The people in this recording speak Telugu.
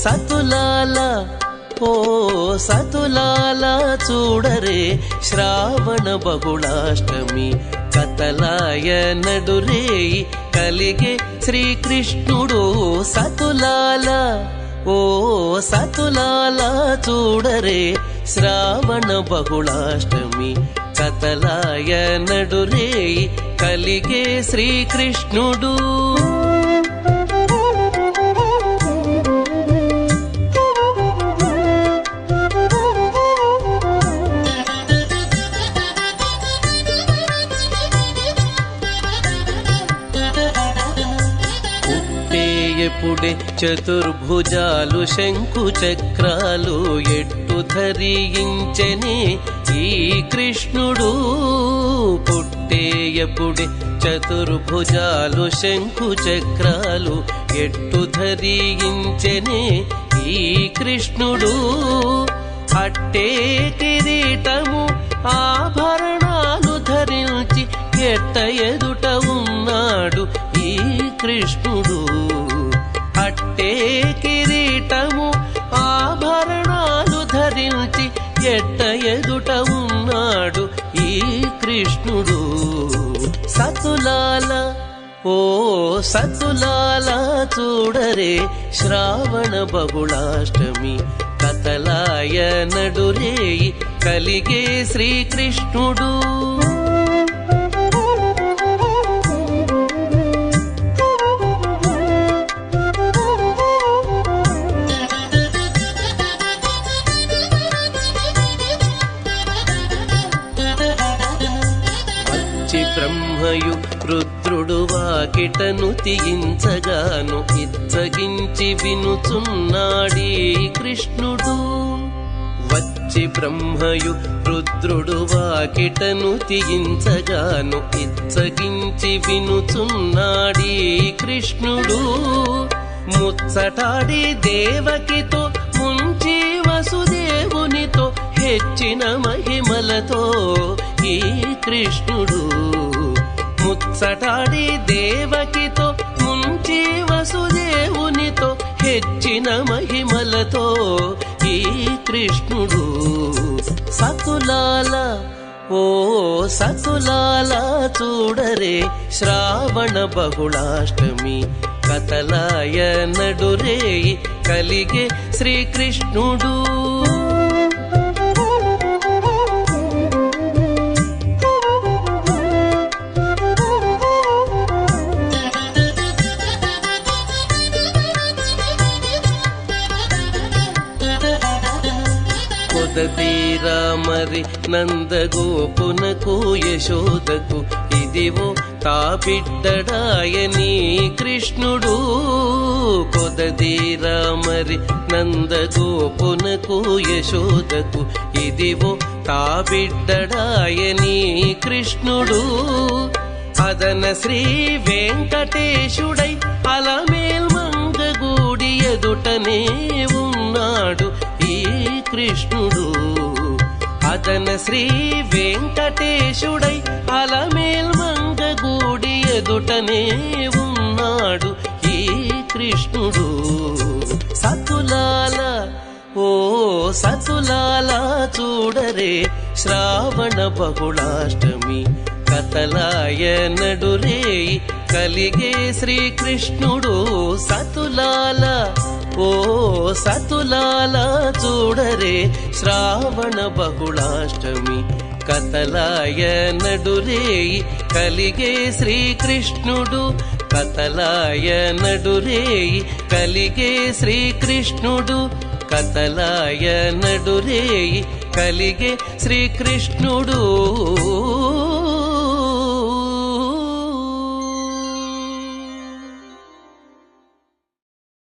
సతులాల ఓ సతులాల చూడరే శ్రావణ బహుళాష్టమి కతలాయ నడురేయి కలిగే శ్రీకృష్ణుడు సతులాల ఓ సతులాల చూడరే శ్రావణ బహుళాష్టమి కతలాయ నడురేయి కలిగే శ్రీకృష్ణుడు ఎప్పుడే చతుర్భుజాలు శంకు చక్రాలు ఎట్టు ధరించెనే ఈ కృష్ణుడు పుట్టేయపుడే చతుర్భుజాలు శంకు చక్రాలు ఎట్టు ధరించెనే ఈ కృష్ణుడు అట్టే కిరీటము ఆభరణాలు ధరించి ఎట్ట ఎదుట ఉన్నాడు ఈ కృష్ణుడు అట్టే కిరీటము ఆభరణాలు ధరించి ఎట్ట ఎదుట ఉన్నాడు ఈ కృష్ణుడు సతులాల ఓ సతులాల చూడరే శ్రావణ బహుళాష్టమి కతలాయ నడురేయి కలిగే శ్రీకృష్ణుడు బ్రహ్మయు రుద్రుడు వాకిటను తీయించగాను ఇచ్చగించి వినుచున్నాడీ కృష్ణుడు వచ్చి బ్రహ్మయు రుద్రుడు వాకిటను తీయించగాను ఇచ్చగించి వినుచున్నాడీ కృష్ణుడు ముచ్చటాడి దేవకితో ముంచి వసుదేవునితో హెచ్చిన మహిమలతో ఈ కృష్ణుడు ముచ్చటాడి దేవకితో ముంచి వసుదేవునితో హెచ్చిన మహిమలతో ఈ కృష్ణుడు సతులాల ఓ సతులాల చూడరే శ్రావణ బహుళాష్టమి కతలాయ నడురేయి కలిగే శ్రీకృష్ణుడు తీరామరి నందగోపునకు యశోదకు ఇదివో తా బిడ్డడాయని కృష్ణుడు కొదదీరామరి నందగోపునకు యశోదకు ఇదివో తా బిడ్డడాయని కృష్ణుడు అదన శ్రీ వెంకటేశుడై అలమేల్ మంగగూడి ఎదుటనే ఉన్నాడు ఈ కృష్ణుడు అదన శ్రీ వెంకటేశుడై అలమేల్ మంగగూడి ఎదుటనే ఉన్నాడు ఈ కృష్ణుడు సతులాల ఓ సతులాల చూడరే శ్రావణ బహుళాష్టమి కతలాయ నడురేయి కలిగే శ్రీకృష్ణుడు సతులాల ఓ సతులాల చూడరే శ్రావణ బహుళాష్టమి కతలాయ నడురేయి కలిగే శ్రీకృష్ణుడు కతలాయ నడురేయి కలిగే శ్రీకృష్ణుడు కతలాయ నడురేయి కలిగే శ్రీకృష్ణుడు